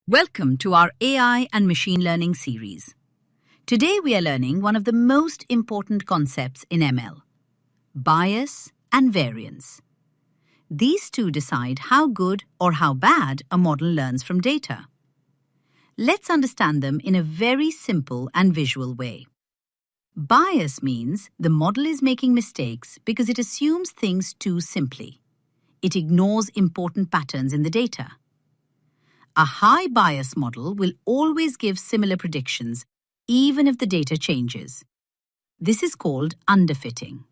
Welcome to our AI and machine learning series. Today we are learning one of the most important concepts in ML, bias and variance. These two decide how good or how bad a model learns from data. Let's understand them in a very simple and visual way. Bias means the model is making mistakes because it assumes things too simply. It ignores important patterns in the data. A high bias model will always give similar predictions, even if the data changes. This is called underfitting.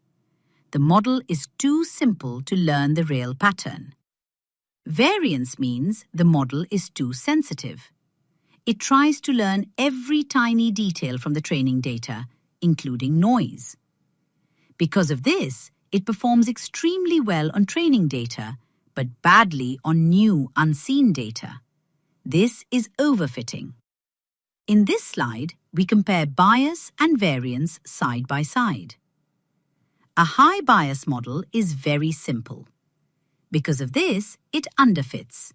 The model is too simple to learn the real pattern. Variance means the model is too sensitive. It tries to learn every tiny detail from the training data, including noise. Because of this, it performs extremely well on training data, but badly on new, unseen data. This is overfitting. In this slide, we compare bias and variance side by side. A high bias model is very simple. Because of this, it underfits.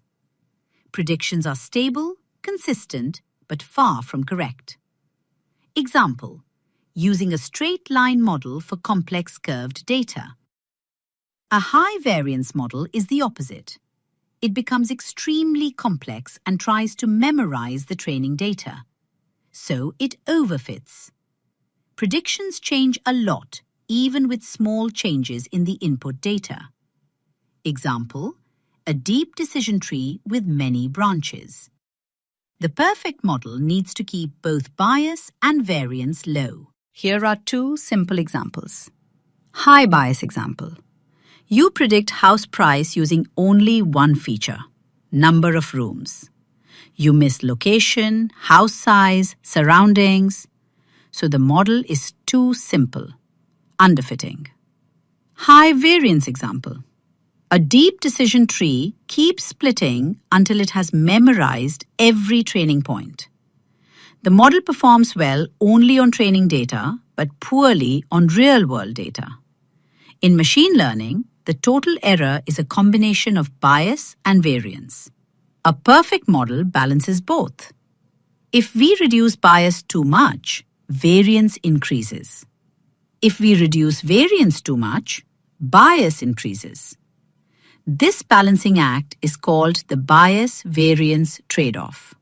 Predictions are stable, consistent, but far from correct. Example: using a straight line model for complex curved data. A high variance model is the opposite. It becomes extremely complex and tries to memorize the training data. So it overfits. Predictions change a lot, even with small changes in the input data. Example: a deep decision tree with many branches. The perfect model needs to keep both bias and variance low. Here are two simple examples. High bias example. You predict house price using only one feature, number of rooms. You miss location, house size, surroundings. So the model is too simple, underfitting. High variance example. A deep decision tree keeps splitting until it has memorized every training point. The model performs well only on training data, but poorly on real-world data. In machine learning, the total error is a combination of bias and variance. A perfect model balances both. If we reduce bias too much, variance increases. If we reduce variance too much, bias increases. This balancing act is called the bias-variance trade-off.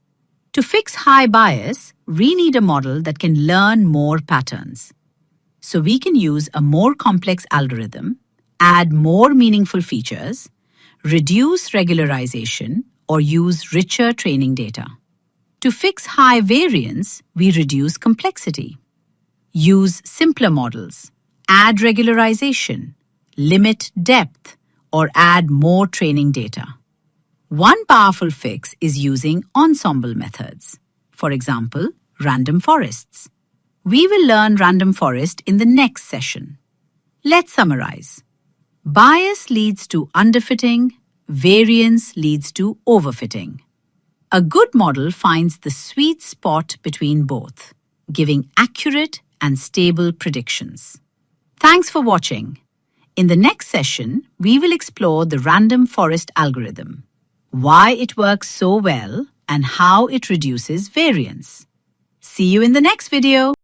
To fix high bias, we need a model that can learn more patterns. So we can use a more complex algorithm, add more meaningful features, reduce regularization, or use richer training data. To fix high variance, we reduce complexity. Use simpler models, add regularization, limit depth, or add more training data. One powerful fix is using ensemble methods. For example, random forests. We will learn random forest in the next session. Let's summarize. Bias leads to underfitting, variance leads to overfitting. A good model finds the sweet spot between both, giving accurate and stable predictions. Thanks for watching. In the next session, we will explore the random forest algorithm, why it works so well, and how it reduces variance. See you in the next video.